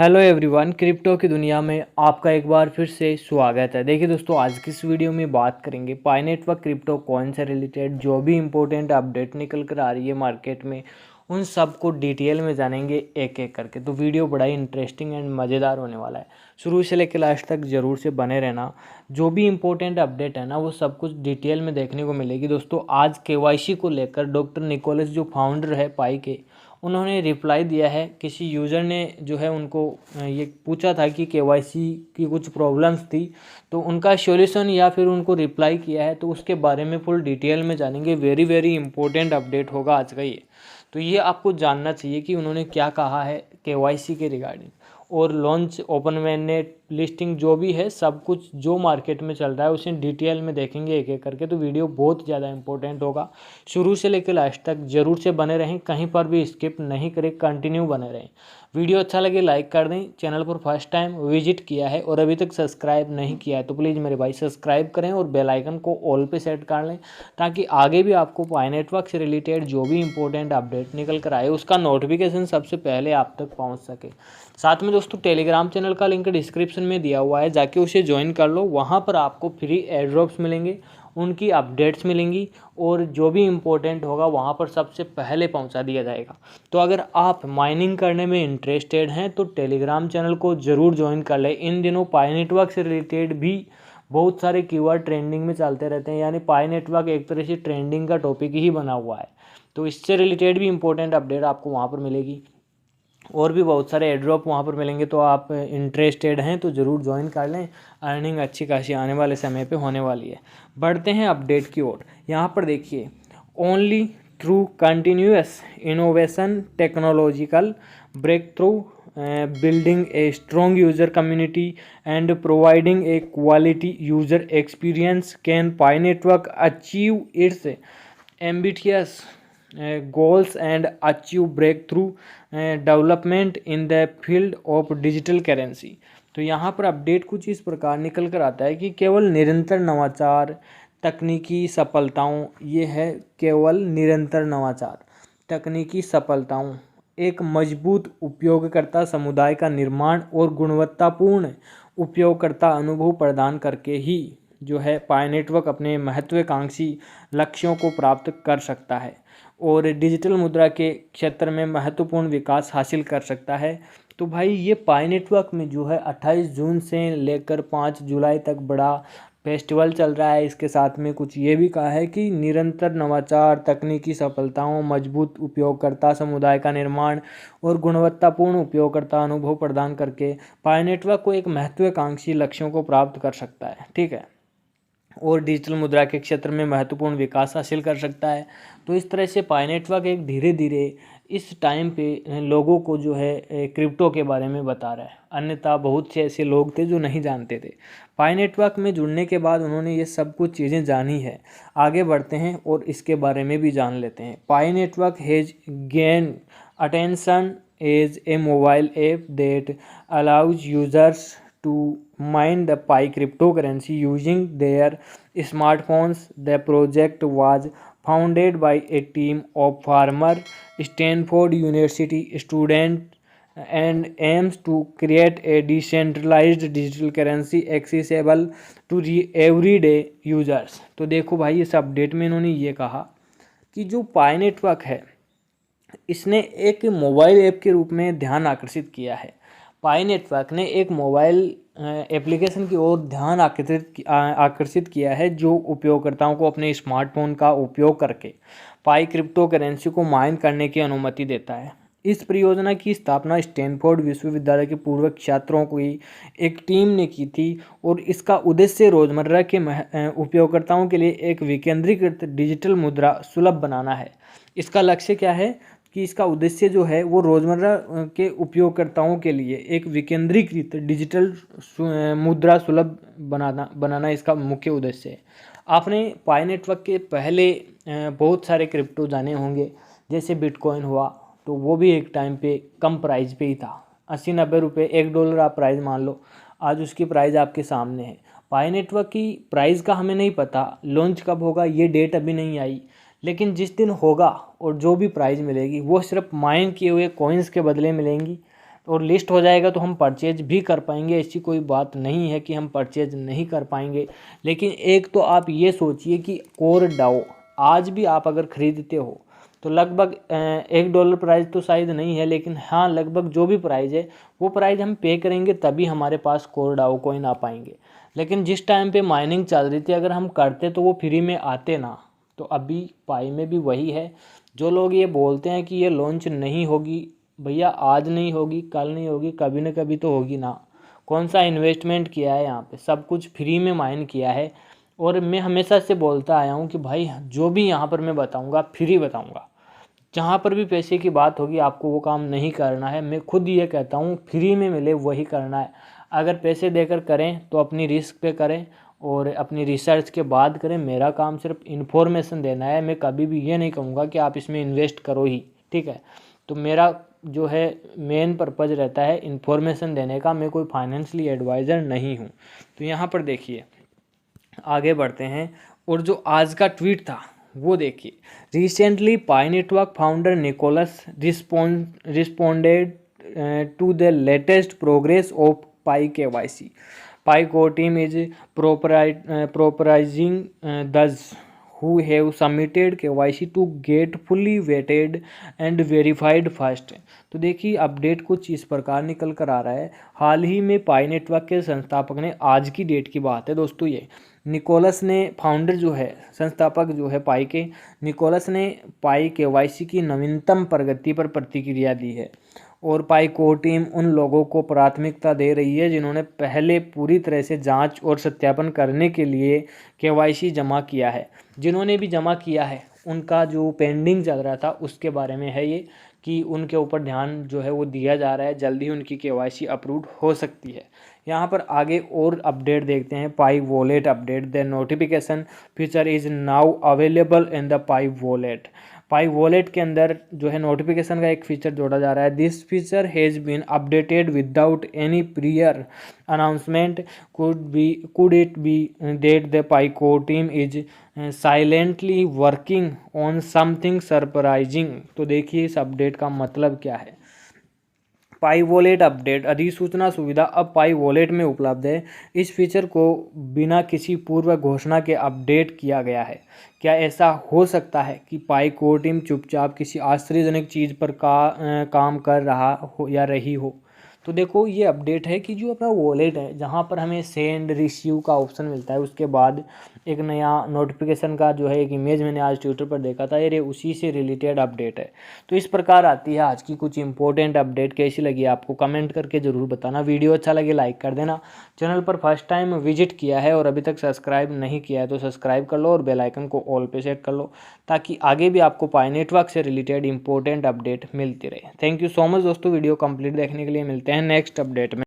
Hello everyone, crypto की दुनिया में आपका एक बार फिर से स्वागत है। देखिए दोस्तों, आज की इस वीडियो में बात करेंगे पाईनेट व क्रिप्टो कॉइन से रिलेटेड जो भी इम्पोर्टेंट अपडेट निकल कर आ रही है मार्केट में, उन सब को डिटेल में जानेंगे एक एक करके। तो वीडियो बड़ा ही इंटरेस्टिंग एंड मज़ेदार होने वाला है। शुरू से लेकर लास्ट तक ज़रूर से बने रहना। जो भी इम्पोर्टेंट अपडेट है ना, वो सब कुछ डिटेल में देखने को मिलेगी। दोस्तों, आज केवाईसी को लेकर डॉक्टर निकोलस जो फाउंडर है पाई के, उन्होंने रिप्लाई दिया है। किसी यूज़र ने जो है उनको ये पूछा था कि केवाईसी की कुछ प्रॉब्लम्स थी, तो उनका सॉल्यूशन या फिर उनको रिप्लाई किया है। तो उसके बारे में फुल डिटेल में जानेंगे। वेरी वेरी इंपॉर्टेंट अपडेट होगा आज का ये। तो ये आपको जानना चाहिए कि उन्होंने क्या कहा है केवाईसी के रिगार्डिंग। और लॉन्च, ओपन मैनेट, लिस्टिंग जो भी है, सब कुछ जो मार्केट में चल रहा है उसे डिटेल में देखेंगे एक एक करके। तो वीडियो बहुत ज़्यादा इंपॉर्टेंट होगा। शुरू से लेकर लास्ट तक जरूर से बने रहें, कहीं पर भी स्किप नहीं करें, कंटिन्यू बने रहें। वीडियो अच्छा लगे लाइक कर दें। चैनल पर फर्स्ट टाइम विजिट किया है और अभी तक सब्सक्राइब नहीं किया है तो प्लीज़ मेरे भाई सब्सक्राइब करें और बेल आइकन को ऑल पे सेट कर लें, ताकि आगे भी आपको पाई नेटवर्क से रिलेटेड जो भी इंपॉर्टेंट अपडेट निकल कर आए उसका नोटिफिकेशन सबसे पहले आप तक पहुंच सके। साथ में दोस्तों, टेलीग्राम चैनल का लिंक डिस्क्रिप्शन में दिया हुआ है, जाके उसे ज्वाइन कर लो। वहाँ पर आपको फ्री एयर ड्रॉप्स मिलेंगे, उनकी अपडेट्स मिलेंगी और जो भी इम्पोर्टेंट होगा वहाँ पर सबसे पहले पहुँचा दिया जाएगा। तो अगर आप माइनिंग करने में इंटरेस्टेड हैं तो टेलीग्राम चैनल को ज़रूर ज्वाइन कर लें। इन दिनों पाई नेटवर्क से रिलेटेड भी बहुत सारे कीवर्ड ट्रेंडिंग में चलते रहते हैं, यानी पाई नेटवर्क एक तरह से ट्रेंडिंग का टॉपिक ही बना हुआ है। तो इससे रिलेटेड भी इंपॉर्टेंट अपडेट आपको वहाँ पर मिलेगी और भी बहुत सारे एयरड्रॉप वहाँ पर मिलेंगे। तो आप इंटरेस्टेड हैं तो ज़रूर ज्वाइन कर लें। अर्निंग अच्छी खासी आने वाले समय पे होने वाली है। बढ़ते हैं अपडेट की ओर। यहाँ पर देखिए, only through continuous innovation, technological breakthrough, building a strong user community and providing a quality user experience can Pi network achieve its ambitious goals and achieve breakthrough development in the field of digital currency। तो यहाँ पर update कुछ इस प्रकार निकल कर आता है कि केवल निरंतर नवाचार, तकनीकी सफलताओं, ये है केवल निरंतर नवाचार, तकनीकी सफलताओं, एक मजबूत उपयोगकर्ता समुदाय का निर्माण और गुणवत्तापूर्ण उपयोगकर्ता अनुभव प्रदान करके ही जो है पाई नेटवर्क अपने महत्वाकांक्षी लक्ष्यों को प्राप्त कर सकता है और डिजिटल मुद्रा के क्षेत्र में महत्वपूर्ण विकास हासिल कर सकता है। तो भाई, ये पाई नेटवर्क में जो है 28 जून से लेकर 5 जुलाई तक बड़ा फेस्टिवल चल रहा है। इसके साथ में कुछ ये भी कहा है कि निरंतर नवाचार, तकनीकी सफलताओं, मजबूत उपयोगकर्ता समुदाय का निर्माण और गुणवत्तापूर्ण उपयोगकर्ता अनुभव प्रदान करके पाई नेटवर्क को एक महत्वाकांक्षी लक्ष्यों को प्राप्त कर सकता है। ठीक है, और डिजिटल मुद्रा के क्षेत्र में महत्वपूर्ण विकास हासिल कर सकता है। तो इस तरह से पाई नेटवर्क एक धीरे धीरे इस टाइम पे लोगों को जो है क्रिप्टो के बारे में बता रहा है। अन्यथा बहुत से ऐसे लोग थे जो नहीं जानते थे। पाई नेटवर्क में जुड़ने के बाद उन्होंने ये सब कुछ चीज़ें जानी है। आगे बढ़ते हैं और इसके बारे में भी जान लेते हैं। Pi network has gain attention as a mobile app that allows users to mine the Pi cryptocurrency using their smartphones. The project was founded by a team of former Stanford University students and aims to create a decentralized digital currency accessible to everyday users। तो देखो भाई, इस update में इन्होंने ये कहा कि जो पाई नेटवर्क है इसने एक मोबाइल ऐप के रूप में ध्यान आकर्षित किया है। पाई नेटवर्क ने एक मोबाइल एप्लीकेशन की ओर ध्यान आकर्षित किया है, जो उपयोगकर्ताओं को अपने स्मार्टफोन का उपयोग करके पाई क्रिप्टो करेंसी को माइन करने की अनुमति देता है। इस परियोजना की स्थापना स्टैनफोर्ड विश्वविद्यालय के पूर्व छात्रों की एक टीम ने की थी और इसका उद्देश्य रोजमर्रा के उपयोगकर्ताओं के लिए एक विकेंद्रीकृत डिजिटल मुद्रा सुलभ बनाना है। इसका लक्ष्य क्या है कि इसका उद्देश्य जो है वो रोज़मर्रा के उपयोगकर्ताओं के लिए एक विकेंद्रीकृत डिजिटल मुद्रा सुलभ बनाना इसका मुख्य उद्देश्य है। आपने पाई नेटवर्क के पहले बहुत सारे क्रिप्टो जाने होंगे, जैसे बिटकॉइन हुआ, तो वो भी एक टाइम पे कम प्राइस पे ही था। 80-90 रुपये, $1 आप प्राइस मान लो। आज उसकी प्राइस आपके सामने है। पाई नेटवर्क की प्राइस का हमें नहीं पता, लॉन्च कब होगा ये डेट अभी नहीं आई, लेकिन जिस दिन होगा और जो भी प्राइस मिलेगी वो सिर्फ माइन किए हुए कॉइन्स के बदले मिलेंगी। और लिस्ट हो जाएगा तो हम परचेज भी कर पाएंगे, ऐसी कोई बात नहीं है कि हम परचेज नहीं कर पाएंगे। लेकिन एक तो आप ये सोचिए कि कोर डाओ आज भी आप अगर ख़रीदते हो तो लगभग $1 प्राइस तो शायद नहीं है, लेकिन हाँ लगभग जो भी प्राइस है वो प्राइस हम पे करेंगे तभी हमारे पास कोर डाओ कॉइन आ पाएंगे। लेकिन जिस टाइम पे माइनिंग चल रही थी अगर हम करते तो वो फ्री में आते ना। तो अभी पाई में भी वही है। जो लोग ये बोलते हैं कि ये लॉन्च नहीं होगी, भैया आज नहीं होगी, कल नहीं होगी, कभी न कभी तो होगी ना। कौन सा इन्वेस्टमेंट किया है यहाँ पे, सब कुछ फ्री में माइन किया है। और मैं हमेशा से बोलता आया हूँ कि भाई जो भी यहाँ पर मैं बताऊँगा फ्री बताऊँगा। जहाँ पर भी पैसे की बात होगी आपको वो काम नहीं करना है। मैं खुद ये कहता हूँ फ्री में मिले वही करना है। अगर पैसे देकर करें तो अपनी रिस्क पे करें और अपनी रिसर्च के बाद करें। मेरा काम सिर्फ इन्फॉर्मेशन देना है। मैं कभी भी ये नहीं कहूँगा कि आप इसमें इन्वेस्ट करो ही, ठीक है। तो मेरा जो है मेन पर्पज़ रहता है इन्फॉर्मेशन देने का। मैं कोई फाइनेंशियली एडवाइज़र नहीं हूँ। तो यहाँ पर देखिए आगे बढ़ते हैं और जो आज का ट्वीट था वो देखिए। Recently Pi network founder Nicolas responded to the latest progress of Pi KYC. Pi core team is proposing those who have submitted KYC to get fully vetted and verified first. तो देखिए update कुछ इस प्रकार निकल कर आ रहा है। हाल ही में पाई नेटवर्क के संस्थापक ने, आज की डेट की बात है दोस्तों, ये निकोलस ने, फाउंडर जो है, संस्थापक जो है पाई के, निकोलस ने पाई KYC की नवीनतम प्रगति पर प्रतिक्रिया दी है। और पाई कोर टीम उन लोगों को प्राथमिकता दे रही है जिन्होंने पहले पूरी तरह से जांच और सत्यापन करने के लिए KYC जमा किया है। जिन्होंने भी जमा किया है उनका जो पेंडिंग चल रहा था उसके बारे में है ये, कि उनके ऊपर ध्यान जो है वो दिया जा रहा है। जल्दी ही उनकी KYC अप्रूव हो सकती है। यहाँ पर आगे और अपडेट देखते हैं। Pi wallet update, the notification feature is now available in the Pi wallet. Pi wallet के अंदर जो है नोटिफिकेशन का एक फीचर जोड़ा जा रहा है। This feature has been updated without any prior announcement. Could it be that the Pi core team is silently working on something surprising. तो देखिए इस अपडेट का मतलब क्या है। पाई वॉलेट अपडेट, अधिसूचना सुविधा अब पाई वॉलेट में उपलब्ध है। इस फीचर को बिना किसी पूर्व घोषणा के अपडेट किया गया है। क्या ऐसा हो सकता है कि पाई कोर टीम चुपचाप किसी आश्चर्यजनक चीज़ पर काम कर रहा हो या रही हो। तो देखो ये अपडेट है कि जो अपना वॉलेट है जहाँ पर हमें सेंड रिसीव का ऑप्शन मिलता है, उसके बाद एक नया नोटिफिकेशन का जो है एक इमेज मैंने आज ट्विटर पर देखा था, ये उसी से रिलेटेड अपडेट है। तो इस प्रकार आती है आज की कुछ इंपॉर्टेंट अपडेट। कैसी लगी आपको कमेंट करके ज़रूर बताना। वीडियो अच्छा लगे लाइक कर देना। चैनल पर फर्स्ट टाइम विजिट किया है और अभी तक सब्सक्राइब नहीं किया है तो सब्सक्राइब कर लो और बेल आइकन को ऑल पे सेट कर लो, ताकि आगे भी आपको पाई नेटवर्क से रिलेटेड इंपॉर्टेंट अपडेट मिलती रहे। थैंक यू सो मच दोस्तों, वीडियो कंप्लीट देखने के लिए। मिलते हैं नेक्स्ट अपडेट में।